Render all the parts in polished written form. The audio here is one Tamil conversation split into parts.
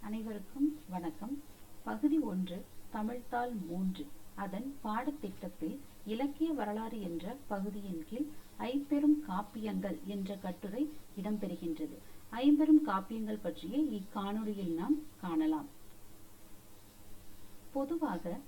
அனைவருக்கும் வணக்கம். பகுதி 1 தமிழ்த்தாள் 3 அதன் பாடத்திட்டத்தில் இலக்கிய வரலாறு என்ற பகுதியின் கீழ் ஐம்பெரும் காப்பியங்கள் என்ற கட்டுரை இடம்பெறுகின்றது. ஐம்பெரும் காப்பியங்கள் பற்றிய இக்காணொளியில் நாம் காணலாம். பொதுவாக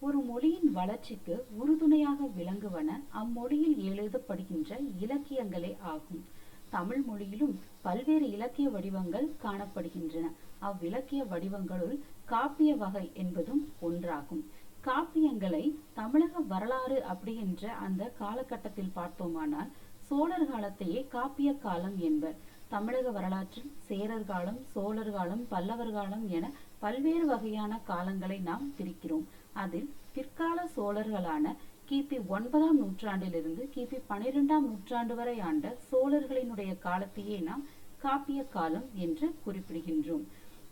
ஒரு மொழியின் வளர்ச்சிக்கு உறுதுணையாக விளங்குவன அம்மொழியில் எழுதப்படுகின்ற இலக்கியங்களே ஆகும். தமிழ் மொழியிலும் பல்வேறு இலக்கிய வடிவங்கள் காணப்படுகின்றன. அவ்விலக்கிய வடிவங்களுள் காப்பிய வகை என்பதும் ஒன்றாகும். காப்பியங்களை தமிழக வரலாறு அப்படி என்ற அந்த காலகட்டத்தில் பார்த்தோமானால் சோழர் காலத்தையே காப்பிய காலம் என்பர். தமிழக வரலாற்றில் சேரர் காலம், சோழர் காலம், பல்லவர் காலம் என பல்வேறு வகையான காலங்களை நாம் பிரிக்கிறோம். அதில் பிற்கால சோழர்களான கிபி 9ஆம் நூற்றாண்டிலிருந்து கிபி 12ஆம் நூற்றாண்டு வரை ஆண்ட சோழர்களினுடைய காலத்தையே நாம் காப்பிய காலம் என்று குறிப்பிடுகின்றோம்.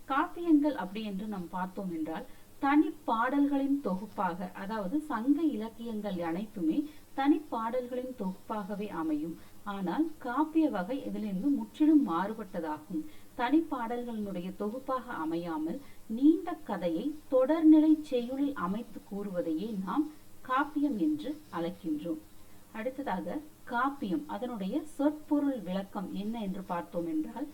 காப்பியங்கள் அப்படி என்று நாம் பார்த்தோம் என்றால் தனி பாடல்களின் தொகுப்பாக, அதாவது சங்க இலக்கியங்கள் அனைத்துமே தனி பாடல்களின் தொகுப்பாகவே அமையும். ஆனால் காப்பிய வகை இதிலிருந்து முற்றிலும் மாறுபட்டதாகும். தனி பாடல்களினுடைய தொகுப்பாக அமையாமல் நீண்ட கதையை தொடர்நிலை செய்யுளில் அமைத்து கூறுவதையே நாம் காப்பியம் என்று அழைக்கின்றோம். அடுத்ததாக காப்பியம், அதனுடைய சொற்பொருள் விளக்கம் என்ன என்று பார்த்தோம் என்றால்,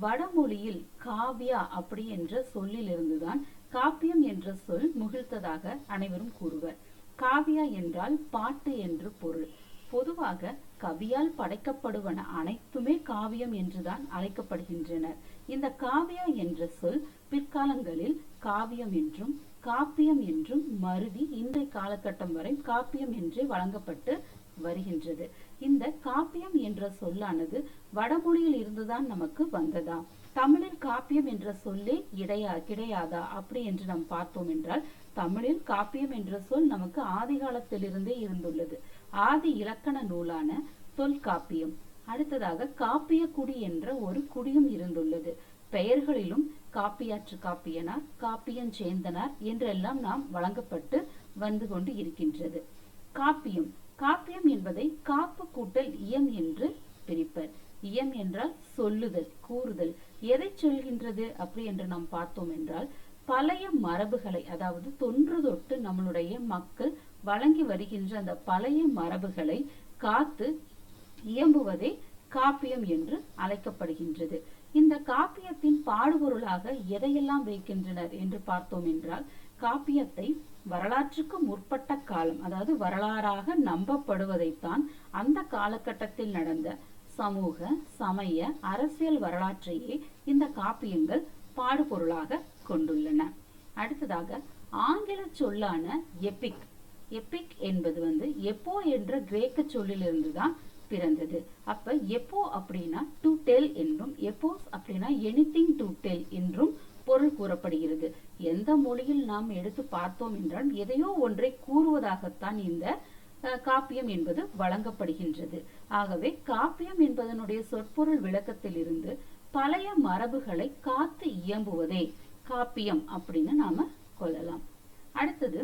வடமொழியில் காவ்யா அப்படி என்ற சொல்லில் இருந்துதான் காப்பியம் என்ற சொல் முகிழ்த்ததாக அனைவரும் கூறுவர். காவ்யா என்றால் பாட்டு என்று பொருள். பொதுவாக கவியால் படைக்கப்படுவன அனைத்துமே காவியம் என்றுதான் அழைக்கப்படுகின்றன. இந்த காவ்யா என்ற சொல் பிற்காலங்களில் காவியம் என்றும் காப்பியம் என்றும் மருவி இன்றைய காலகட்டம் வரை காப்பியம் என்றே வழங்கப்பட்டு வருகின்றது. இந்த காப்பியம் என்ற சொல்லானது வடமொழியில் இருந்துதான் நமக்கு வந்ததா? தமிழில் காப்பியம் என்ற சொல்லே கிடையாதா அப்படி என்று நாம் பார்த்தோம் என்றால், தமிழில் காப்பியம் என்ற சொல் நமக்கு ஆதி காலத்திலிருந்தே இருந்துள்ளது. ஆதி இலக்கண நூலான தொல்காப்பியம். அடுத்ததாக காப்பிய குடி என்ற ஒரு குடியும் இருந்துள்ளது. பெயர்களிலும் காப்பியாற்று காப்பியனார், காப்பியஞ்சேந்தனார் என்றெல்லாம் நாம் வழங்கப்பட்டு வந்து கொண்டு இருக்கின்றது. காப்பியம் காப்பியம் என்பதை காப்பு கூட்டல் இயம் என்று பிரிப்பர். இயம் என்றால் சொல்லுதல், கூறுதல். எதை சொல்கின்றது அப்படி என்று நாம் பார்த்தோம் என்றால், பழைய மரபுகளை, அதாவது தொன்று தொட்டு நம்மளுடைய மக்கள் வழங்கி வருகின்ற அந்த பழைய மரபுகளை காத்து இயம்புவதே காப்பியம் என்று அழைக்கப்படுகின்றது. இந்த காப்பியத்தின் பாடுபொருளாக எதையெல்லாம் வைக்கின்றனர் என்று பார்த்தோம் என்றால், காப்பியத்தை வரலாற்றுக்கு முற்பட்ட காலம், அதாவது வரலாறாக நம்பப்படுவதைத்தான் அந்த காலகட்டத்தில் நடந்த சமூக, சமய, அரசியல் வரலாற்றையே இந்த காப்பியங்கள் பாடுபொருளாக கொண்டுள்ளன. அடுத்ததாக ஆங்கில சொல்லான எபிக். எபிக் என்பது எப்போ என்ற கிரேக்க சொல்லிலிருந்து தான் பிறந்தது. அப்ப எப்போ அப்படின்னா டு டெல் என்றும், எப்போஸ் அப்படின்னா எனிதிங் டு டெல் என்றும் பொருள் கூறப்படுகிறது. எந்த மொழியில் நாம் எடுத்து பார்த்தோம் என்றால் எதையோ ஒன்றை கூறுவதாகத்தான் இந்த காப்பியம் என்பது வழங்கப்படுகின்றது. ஆகவே காப்பியம் என்பதனுடைய சொற்பொருள் விளக்கத்தில் இருந்து பழைய மரபுகளை காத்து இயம்புவதே காப்பியம் அப்படின்னு நாம கொள்ளலாம். அடுத்தது,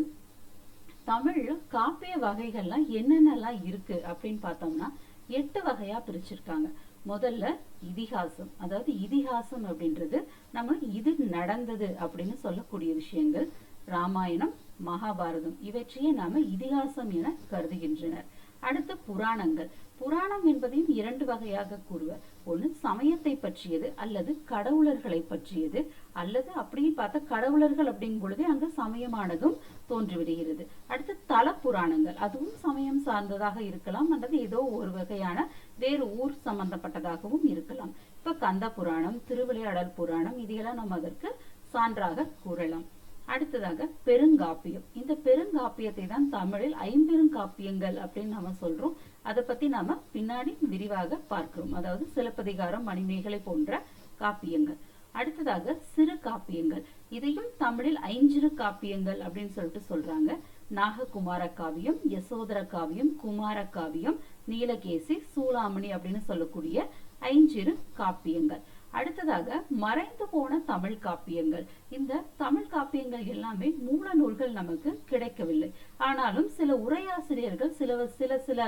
தமிழ்ல காப்பிய வகைகள்லாம் என்னென்னலாம் இருக்கு அப்படின்னு பார்த்தோம்னா 8 வகையா பிரிச்சிருக்காங்க. முதல்ல இதிகாசம், அதாவது இதிகாசம் அப்படின்றது நம்ம இது நடந்தது அப்படின்னு சொல்லக்கூடிய விஷயங்கள். ராமாயணம், மகாபாரதம் இவற்றையே நாம இதிகாசம் என கருதுகின்றனர். அடுத்து புராணங்கள். புராணம் என்பதையும் 2 வகையாக கூறுவர். ஒன்று சமயத்தை பற்றியது அல்லது கடவுளர்களை பற்றியது, அல்லது அப்படி பார்த்தா கடவுளர்கள் அப்படிங்கும் பொழுதே அங்கு சமயமானதும் தோன்றிவிடுகிறது. அடுத்து தல புராணங்கள், அதுவும் சமயம் சார்ந்ததாக இருக்கலாம் அல்லது ஏதோ ஒரு வகையான வேறு ஊர் சம்பந்தப்பட்டதாகவும் இருக்கலாம். இப்ப கந்த புராணம், திருவிளையாடல் புராணம் இதையெல்லாம் நம்ம அதற்கு சான்றாக கூறலாம். அடுத்ததாக பெருங்காப்பியம். இந்த பெருங்காப்பியத்தை தான் தமிழில் ஐம்பெருங்காப்பியங்கள் அப்படின்னு நாம சொல்றோம். அதை பத்தி நாம பின்னாடி விரிவாக பார்க்கிறோம். அதாவது சிலப்பதிகாரம், மணிமேகலை போன்ற காப்பியங்கள். அடுத்ததாக சிறு காப்பியங்கள். இதையும் தமிழில் ஐஞ்சிறு காப்பியங்கள் அப்படின்னு சொல்லிட்டு சொல்றாங்க. நாககுமார காவியம், யசோதர காவியம், குமார காவியம், நீலகேசி, சூளாமணி அப்படின்னு சொல்லக்கூடிய ஐஞ்சிறு காப்பியங்கள். அடுத்ததாக மறைந்து போன தமிழ் காப்பியங்கள். இந்த தமிழ் காப்பியங்கள் எல்லாமே மூல நூல்கள் நமக்கு கிடைக்கவில்லை. ஆனாலும் சில உரையாசிரியர்கள் சில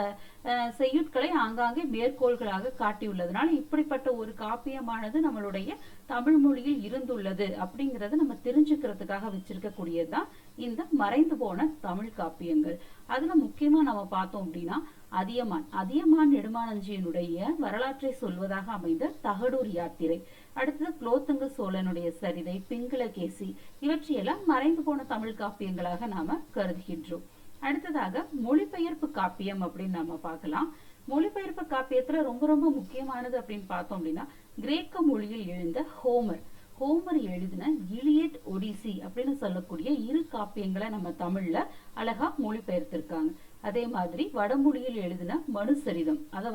செய்யுட்களை ஆங்காங்கே மேற்கோள்களாக காட்டியுள்ளதுனால இப்படிப்பட்ட ஒரு காப்பியமானது நம்மளுடைய தமிழ் மொழியில் இருந்துள்ளது அப்படிங்கறத நம்ம தெரிஞ்சுக்கிறதுக்காக வச்சிருக்கக்கூடியதுதான் இந்த மறைந்து போன தமிழ் காப்பியங்கள். அதுல முக்கியமா நம்ம பார்த்தோம் அப்படின்னா அதியமான் நெடுமானஞ்சியினுடைய வரலாற்றை சொல்வதாக அமைந்த தகடூர் யாத்திரை, அடுத்தது குலோத்துங்க சோழனுடைய சரிதை, பிங்களகேசி, இவற்றையெல்லாம் மறைந்து போன தமிழ் காப்பியங்களாக நாம கருதுகின்றோம். அடுத்ததாக மொழிபெயர்ப்பு காப்பியம் அப்படின்னு நாம பார்க்கலாம். மொழிபெயர்ப்பு காப்பியத்துல ரொம்ப ரொம்ப முக்கியமானது அப்படின்னு பார்த்தோம் அப்படின்னா கிரேக்க மொழியில் எழுந்த ஹோமர் எழுதின இலியட், ஒடிசி அப்படின்னு சொல்லக்கூடிய இரு காப்பியங்களை நம்ம தமிழ்ல அழகா மொழிபெயர்த்திருக்காங்க. அதே மாதிரி வடமொழியில் எழுதின மனுசரிதம், அதை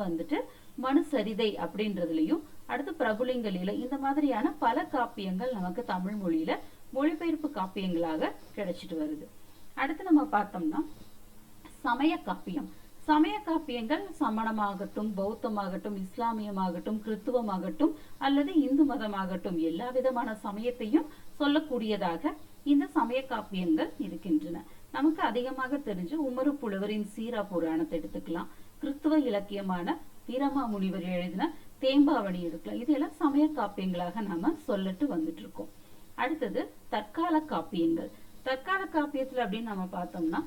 மனுசரிதை அப்படின்றதுலயும், அடுத்து பிரபுலிங்க லீலை, இந்த மாதிரியான பல காப்பியங்கள் நமக்கு தமிழ் மொழியில மொழிபெயர்ப்பு காப்பியங்களாக கிடைச்சிட்டு வருது. அடுத்து நம்ம பார்த்தோம்னா சமய காப்பியம். சமய காப்பியங்கள் சமணமாகட்டும், பௌத்தமாகட்டும், இஸ்லாமியமாகட்டும், கிறித்துவமாகட்டும் அல்லது இந்து மதமாகட்டும் எல்லா விதமான சமயத்தையும் சொல்லக்கூடியதாக இந்த சமய காப்பியங்கள் இருக்கின்றன. நமக்கு அதிகமாக தெரிஞ்சு உமறு புலவரின் சீரா புராணத்தை எடுத்துக்கலாம். கிறித்துவ இலக்கியமான வீரமாமுனிவர் எழுதின தேம்பாவணி எடுக்கலாம். இதெல்லாம் சமய காப்பியங்களாக நாம சொல்லிட்டு வந்துட்டு இருக்கோம். அடுத்தது தற்கால காப்பியங்கள். தற்கால காப்பியத்துல அப்படின்னு நம்ம பார்த்தோம்னா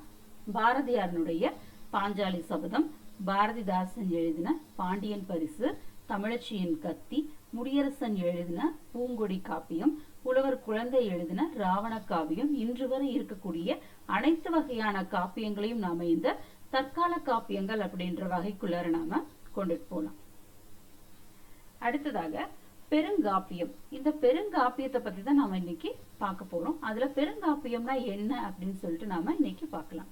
பாரதியாரனுடைய பாஞ்சாலி சபதம், பாரதிதாசன் எழுதின பாண்டியன் பரிசு, தமிழச்சியின் கத்தி, முடியரசன் எழுதின பூங்கொடி காப்பியம், புலவர் குழந்தை எழுதின ராவண காவியம், இன்று வரை இருக்கக்கூடிய அனைத்து வகையான காப்பியங்களையும் நாம இந்த தற்கால காப்பியங்கள் அப்படின்ற வகைக்குள்ளார நாம கொண்டுட்டு போலாம். அடுத்ததாக பெருங்காப்பியம். இந்த பெருங்காப்பியத்தை பத்தி தான் நாம இன்னைக்கு பார்க்க போறோம். அதுல பெருங்காப்பியம்னா என்ன அப்படின்னு சொல்லிட்டு நாம இன்னைக்கு பார்க்கலாம்.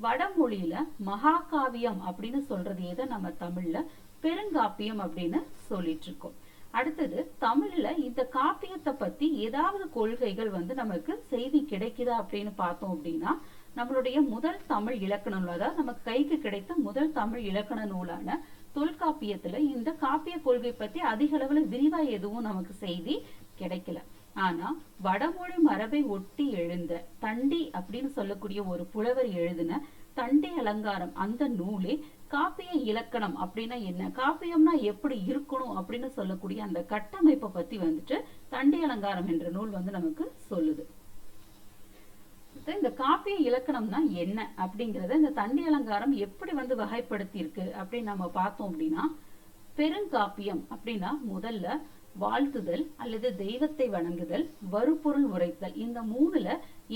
வடமொழியில மகாகாவியம் அப்படின்னு சொல்றது எதை நம்ம தமிழ்ல பெருங்காப்பியம் அப்படின்னு சொல்லிட்டு இருக்கோம். அடுத்தது தமிழ்ல இந்த காப்பியத்தை பத்தி ஏதாவது கொள்கைகள் நமக்கு செய்தி கிடைக்குதா அப்படின்னு பார்த்தோம் அப்படின்னா நம்மளுடைய முதல் தமிழ் இலக்கண நூல், அதாவது நமக்கு கைக்கு கிடைத்த முதல் தமிழ் இலக்கண நூலான தொல்காப்பியத்துல இந்த காப்பிய கொள்கை பத்தி அதிக அளவுல விரிவா எதுவும் நமக்கு செய்தி கிடைக்கல. ஆனா வடமொழி மரபை ஒட்டி எழுந்த தண்டி அப்படின்னு சொல்லக்கூடிய ஒரு புலவர் எழுதின தண்டி அலங்காரம், அந்த நூலே காப்பிய இலக்கணம் அப்படின்னா என்ன, காப்பியம்னா எப்படி இருக்கணும் அப்படின்னு சொல்லக்கூடிய அந்த கட்டமைப்பை பத்தி தண்டி அலங்காரம் என்ற நூல் நமக்கு சொல்லுது. இந்த காப்பிய இலக்கணம்னா என்ன அப்படிங்கறத இந்த தண்டி அலங்காரம் எப்படி வகைப்படுத்தி இருக்கு அப்படின்னு நம்ம பார்த்தோம் அப்படின்னா, பெருங்காப்பியம் அப்படின்னா முதல்ல வாழ்த்துதல் அல்லது தெய்வத்தை வணங்குதல், வருப்பொருள் உரைத்தல், இந்த மூணுல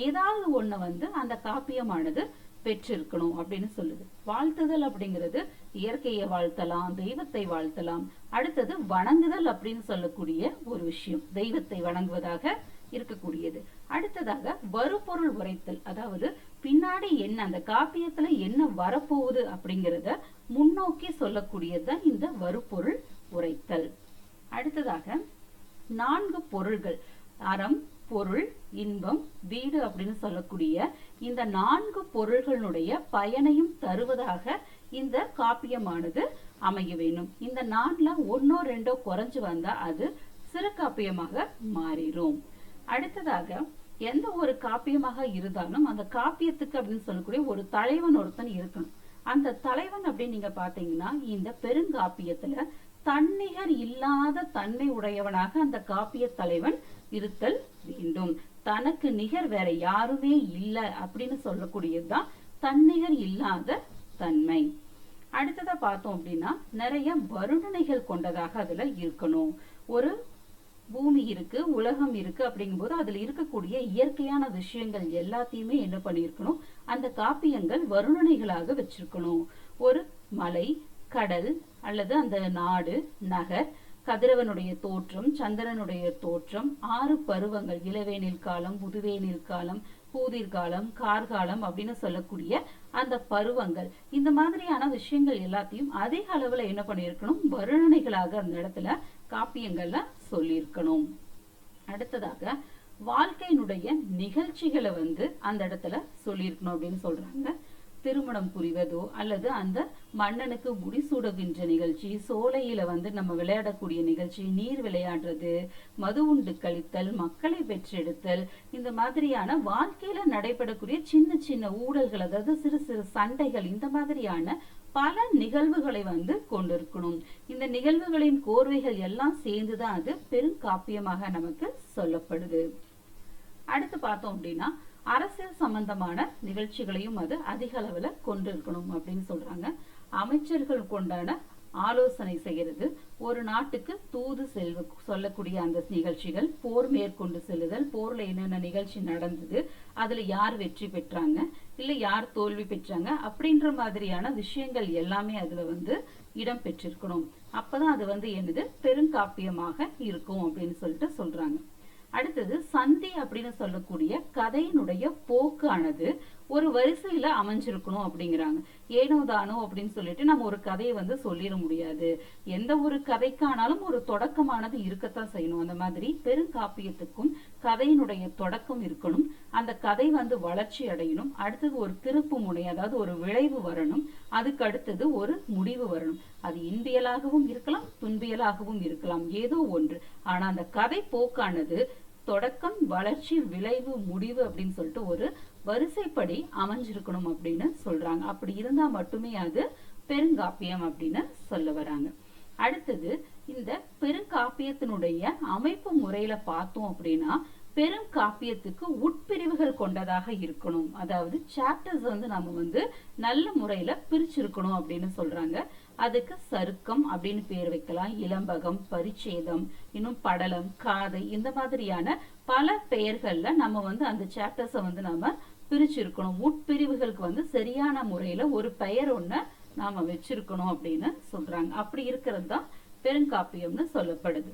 ஏதாவது ஒண்ணு அந்த காப்பியமானது பெற்றிருக்கணும் அப்படின்னு சொல்லுது. வாழ்த்துதல் அப்படிங்கிறது இயற்கையை வாழ்த்தலாம், தெய்வத்தை வாழ்த்தலாம். அடுத்தது வணங்குதல் அப்படின்னு சொல்லக்கூடிய ஒரு விஷயம், தெய்வத்தை வணங்குவதாக இருக்கக்கூடியது. அடுத்ததாக வருப்பொருள் உரைத்தல், அதாவது பின்னாடி என்ன அந்த காப்பியத்துல என்ன வரப்போகுது அப்படிங்கிறத முன்னோக்கி சொல்லக்கூடியதுதான் இந்த வருப்பொருள் உரைத்தல். அடுத்ததாக 4 பொருள்கள், அறம், பொருள், இன்பம், வீடு அப்படின்னு சொல்லக்கூடிய இந்த 4 பொருள்களுடைய பயனையும் தருவதாக இந்த காப்பியமானது அமைய வேணும். இந்த 4ல 1 2 குறைஞ்சு வந்தா அது சிறு காப்பியமாக மாறிடும். அடுத்ததாக எந்த ஒரு காப்பியமாக இருந்தாலும் அந்த காப்பியத்துக்கு அப்படின்னு சொல்லக்கூடிய ஒரு தலைவன் ஒருத்தன் இருக்கணும். அந்த தலைவன் அப்படின்னு நீங்க பாத்தீங்கன்னா இந்த பெருங்காப்பியத்துல தன்னிகர் இல்லாத தன்மை உடையவனாக அந்த காப்பிய தலைவன் இருத்தல் வேண்டும். தனக்கு நிகர் வேற யாருமே இல்லை அப்படின்னு சொல்லக்கூடியதுதான் தன்னிகர் இல்லாத தன்மை. அடுத்ததா பார்த்தோம் அப்படின்னா நிறைய வருணனைகள் கொண்டதாக அதுல இருக்கணும். ஒரு பூமி இருக்கு, உலகம் இருக்கு அப்படிங்கும்போது அதுல இருக்கக்கூடிய இயற்கையான விஷயங்கள் எல்லாத்தையுமே என்ன பண்ணிருக்கணும், அந்த காப்பியங்கள் வருணனைகளாக வச்சிருக்கணும். ஒரு மலை, கடல் அல்லது அந்த நாடு, நகர், கதிரவனுடைய தோற்றம், சந்திரனுடைய தோற்றம், 6 பருவங்கள், இளவேனில் காலம், முதுவேனில் காலம், பூதிர் காலம், கார்காலம் அப்படின்னு சொல்லக்கூடிய அந்த பருவங்கள், இந்த மாதிரியான விஷயங்கள் எல்லாத்தையும் அதிக அளவுல என்ன பண்ணிருக்கணும், வருணனைகளாக அந்த இடத்துல காப்பியங்கள்ல சொல்லியிருக்கணும். அடுத்ததாக வாழ்க்கையினுடைய நிகழ்ச்சிகளை அந்த இடத்துல சொல்லியிருக்கணும் அப்படின்னு சொல்றாங்க. திருமணம் புரிவதோ அல்லது அந்த மன்னனுக்கு முடிசூடுகின்ற நிகழ்ச்சி, சோலையில நம்ம விளையாடக்கூடிய நிகழ்ச்சி, நீர் விளையாடுறது, மது உண்டு கழித்தல், மக்களை பெற்றெடுத்தல், இந்த மாதிரியான வாழ்க்கையில நடைபெறக்கூடிய சின்ன சின்ன ஊழல்கள், அதாவது சிறு சிறு சண்டைகள், இந்த மாதிரியான பல நிகழ்வுகளை கொண்டிருக்கணும். இந்த நிகழ்வுகளின் கோர்வைகள் எல்லாம் சேர்ந்துதான் அது பெருங்காப்பியமாக நமக்கு சொல்லப்படுது. அடுத்து பார்த்தோம் அப்படின்னா அரசியல் சம்பந்தமான நிகழ்ச்சிகளையும் அது அதிக அளவுல கொண்டிருக்கணும் அப்படின்னு சொல்றாங்க. அமைச்சர்கள் கொண்டான ஆலோசனை செய்கிறது, ஒரு நாட்டுக்கு தூது சொல்லக்கூடிய அந்த நிகழ்ச்சிகள், போர் மேற்கொண்டு செல்லுதல், போர்ல என்னென்ன நிகழ்ச்சி நடந்தது, அதுல யார் வெற்றி பெற்றாங்க இல்ல யார் தோல்வி பெற்றாங்க அப்படின்ற மாதிரியான விஷயங்கள் எல்லாமே அதுல இடம் பெற்றிருக்கணும். அப்பதான் அது என்னது பெருங்காப்பியமாக இருக்கும் அப்படின்னு சொல்றாங்க. அடுத்தது சந்தி அப்படின்னு சொல்லக்கூடிய கதையினுடைய போக்கானது ஒரு வரிசையில அமைஞ்சிருக்கணும் அப்படிங்கிறாங்க. ஏனோ தானோ அப்படின்னு சொல்லிட்டு நம்ம ஒரு கதையை சொல்லிட முடியாது. எந்த ஒரு கதைக்கானாலும் ஒரு தொடக்கமானது இருக்கத்தான் செய்யணும். அந்த மாதிரி பெருங்காப்பியத்துக்கும் கதையினுடைய தொடக்கம் இருக்கணும். அந்த கதை வளர்ச்சி அடையணும். அடுத்தது ஒரு திருப்பு முனை, அதாவது ஒரு விளைவு வரணும். அதுக்கு அடுத்தது ஒரு முடிவு வரணும். அது இன்பியலாகவும் இருக்கலாம், துன்பியலாகவும் இருக்கலாம், ஏதோ ஒன்று. ஆனா அந்த கதை போக்கானது தொடக்கம், வளர்ச்சி, விளைவு, முடிவு அப்படின்னு சொல்லிட்டு ஒரு வரிசைப்படி அமைஞ்சிருக்கணும் அப்படின்னு சொல்றாங்க. அப்படி இருந்தா மட்டுமே அது பெருங்காப்பியம் அப்படின்னு சொல்ல வராங்க. அடுத்தது இந்த பெருங்காப்பியத்தினுடைய அமைப்பு முறையில பார்த்தோம் அப்படின்னா பெருங்காப்பியத்துக்கு உட்பிரிவுகள் கொண்டதாக இருக்கணும். அதாவது சாப்டர்ஸ் நம்ம நல்ல முறையில பிரிச்சிருக்கணும் அப்படின்னு சொல்றாங்க. அதுக்கு சருக்கம் அப்படின்னு பேர் வைக்கலாம், இளம்பகம், பரிச்சேதம், இன்னும் படலம், காதை, இந்த மாதிரியான பல பெயர்கள்ல நம்ம அந்த சாப்டர்ஸை நம்ம பிரிச்சிருக்கணும். உட்பிரிவுகளுக்கு சரியான முறையில ஒரு பெயர் ஒண்ணு நாம வச்சிருக்கணும் அப்படின்னு சொல்றாங்க. அப்படி இருக்கிறது தான் பெருங்காப்பியம்னு சொல்லப்படுது.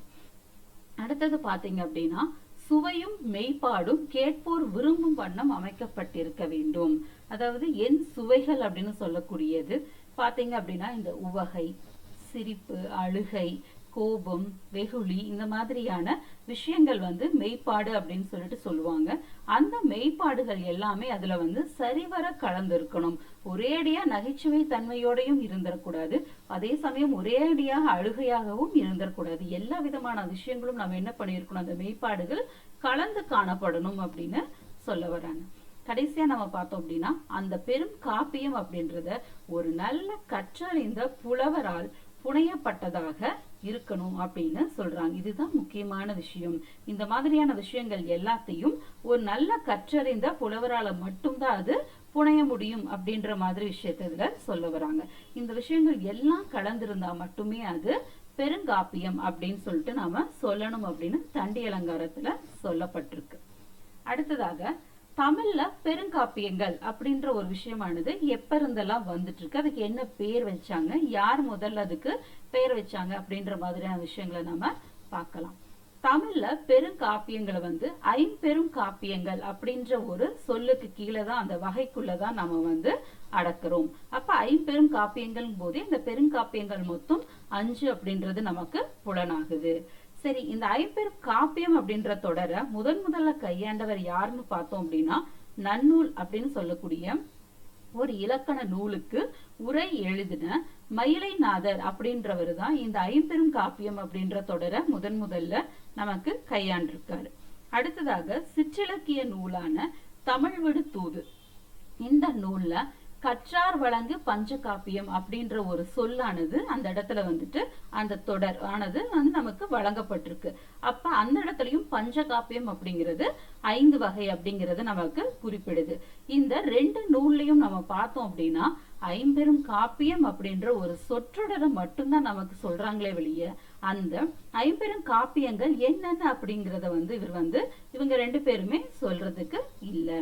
அடுத்தது பாத்தீங்க அப்படின்னா சுவையும் மெய்ப்பாடும் கேட்போர் விரும்பும் வண்ணம் அமைக்கப்பட்டிருக்க வேண்டும். அதாவது என் சுவைகள் அப்படின்னு சொல்லக்கூடியது பாத்தீங்க அப்படின்னா இந்த உவகை, சிரிப்பு, அழுகை, கோபம், வெகுளி, இந்த மாதிரியான விஷயங்கள் மெய்ப்பாடு அப்படின்னு சொல்லிட்டு சொல்லுவாங்க. அந்த மெய்ப்பாடுகள் எல்லாமே அதுல சரிவர கலந்திருக்கணும். ஒரேடியா நகைச்சுவை தன்மையோடையும் இருந்துடக்கூடாது, அதே சமயம் ஒரேடியாக அழுகையாகவும் இருந்துடக்கூடாது. எல்லா விதமான விஷயங்களும் நம்ம என்ன பண்ணிருக்கணும், அந்த மெய்ப்பாடுகள் கலந்து காணப்படணும் அப்படின்னு சொல்ல வராங்க. கடைசியா நம்ம பார்த்தோம் அப்படின்னா அந்த பெரும் காப்பியம் அப்படின்றத ஒரு நல்ல கற்றறிந்த புலவரால் புனையப்பட்டதாக இருக்கணும் அப்படின்னு சொல்றாங்க. இதுதான் முக்கியமான விஷயம். இந்த மாதிரியான விஷயங்கள் எல்லாத்தையும் ஒரு நல்ல கற்றறிந்த புலவரால மட்டும்தான் அது புனைய முடியும் அப்படின்ற மாதிரி விஷயத்துல சொல்ல வராங்க. இந்த விஷயங்கள் எல்லாம் கலந்திருந்தா மட்டுமே அது பெருங்காப்பியம் அப்படின்னு சொல்லிட்டு நாம சொல்லணும் அப்படின்னு தண்டி அலங்காரத்துல சொல்லப்பட்டிருக்கு. அடுத்ததாக தமிழ்ல பெருங்காப்பியங்கள் அப்படின்ற ஒரு விஷயமானது எப்ப இருந்தெல்லாம் வந்துட்டு இருக்கு, அதுக்கு என்ன பேர் வச்சாங்க, யார் முதல்ல அதுக்கு பெயர் வச்சாங்க அப்படின்ற மாதிரியான விஷயங்களை நாம பார்க்கலாம். தமிழ்ல பெருங்காப்பியங்களை ஐம்பெரும் காப்பியங்கள் அப்படின்ற ஒரு சொல்லுக்கு கீழே தான், அந்த வகைக்குள்ளதான் நம்ம அடக்குறோம். அப்ப ஐம்பெரும் காப்பியங்கள் போதே இந்த பெருங்காப்பியங்கள் மொத்தம் 5 அப்படின்றது நமக்கு புலனாகுது. சரி, இந்த ஐம்பெரும் காப்பியம் அப்படின்ற தொடரை முதல்ல கையாண்டவர் யாருன்னு பார்த்தோம் அப்படின்னா நன்னூல் அப்படின்னு சொல்லக்கூடிய ஒரு இலக்கண நூலுக்கு உரை எழுதின மயிலைநாதர் அப்படின்றவர் தான் இந்த ஐம்பெரும் காப்பியம் அப்படின்ற தொடரை முதல்ல நமக்கு கையாண்டிருக்காரு. அடுத்ததாக சிற்றிலக்கிய நூலான தமிழ் விடு தூது, இந்த நூல்ல கற்றார் வழங்கு பஞ்சகாப்பியம் அப்படின்ற ஒரு சொல்லானது அந்த இடத்துல அந்த தொடர் ஆனது நமக்கு வழங்கப்பட்டிருக்கு. அப்ப அந்த இடத்துலயும் பஞ்சகாப்பியம் அப்படிங்கிறது 5 வகை அப்படிங்கிறது நமக்கு குறிப்பிடுது. இந்த 2 நூல்லையும் நம்ம பார்த்தோம் அப்படின்னா ஐம்பெரும் காப்பியம் அப்படின்ற ஒரு சொற்றொடரை மட்டும்தான் நமக்கு சொல்றாங்களே வெளியே அந்த ஐம்பெரும் காப்பியங்கள் என்னென்ன அப்படிங்கிறத இவங்க 2 பேருமே சொல்றதுக்கு இல்லை.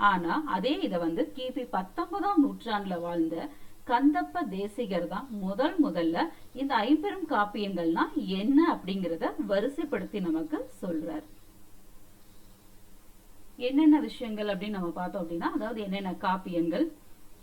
ஆனா அதே இதை கிபி 19ஆம் நூற்றாண்டுல வாழ்ந்த கந்தப்ப தேசிகர் தான் முதல்ல இந்த ஐம்பெரும் காப்பியங்கள்னா என்ன அப்படிங்கிறத வரிசைப்படுத்தி நமக்கு சொல்றார். என்னென்ன விஷயங்கள் அப்படின்னு நம்ம பார்த்தோம் அப்படின்னா, அதாவது என்னென்ன காப்பியங்கள்: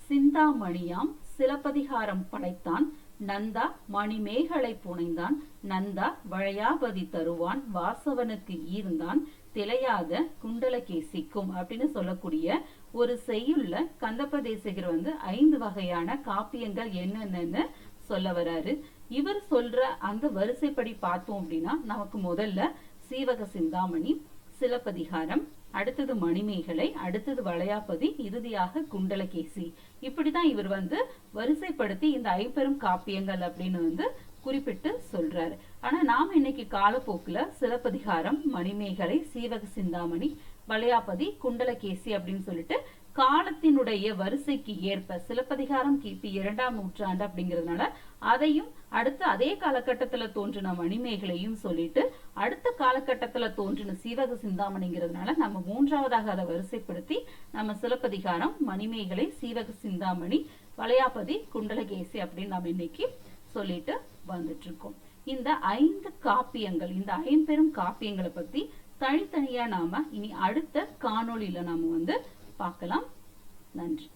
சிந்தாமணியாம் சிலப்பதிகாரம் படைத்தான், நந்தா மணிமேகலை புனைந்தான், நந்தா வளையாபதி தருவான், வாசவனுக்கு ஈர்ந்தான் திளையாத குண்டலகேசிக்கும் அப்படின்னு சொல்லக்கூடிய ஒரு செய்யுள்ள கந்தப்ப தேசிகர் 5 வகையான காப்பியங்கள் என்னென்னு சொல்ல வராரு. இவர் சொல்ற அந்த வரிசைப்படி பார்த்தோம் அப்படின்னா நமக்கு முதல்ல சீவக சிந்தாமணி, சிலப்பதிகாரம், அடுத்தது மணிமேகலை, அடுத்தது வளையாபதி, இறுதியாக குண்டலகேசி. இப்படிதான் இவர் வரிசைப்படுத்தி இந்த ஐம்பெரும் காப்பியங்கள் அப்படின்னு குறிப்பிட்டு சொல்றாரு. ஆனா நாம இன்னைக்கு காலப்போக்குல சிலப்பதிகாரம், மணிமேகலை, சீவக சிந்தாமணி, வளையாபதி, குண்டலகேசி அப்படின்னு சொல்லிட்டு காலத்தினுடைய வரிசைக்கு ஏற்ப சிலப்பதிகாரம் கிபி 2ஆம் நூற்றாண்டு அப்படிங்கிறதுனால அதையும் அடுத்து அதே காலகட்டத்துல தோன்றின மணிமேகலையும் சொல்லிட்டு அடுத்த காலகட்டத்துல தோன்றின சீவக சிந்தாமணிங்கிறதுனால நம்ம 3ஆவதாக அதை வரிசைப்படுத்தி நம்ம சிலப்பதிகாரம், மணிமேகலை, சீவக சிந்தாமணி, வளையாபதி, குண்டலகேசி அப்படின்னு நம்ம இன்னைக்கு சொல்லிட்டு வந்துட்டு இருக்கோம். இந்த 5 காப்பியங்கள், இந்த 5 காப்பியங்களை பத்தி தனித்தனியா நாம இனி அடுத்த காணொளியில நாம பார்க்கலாம். நன்றி.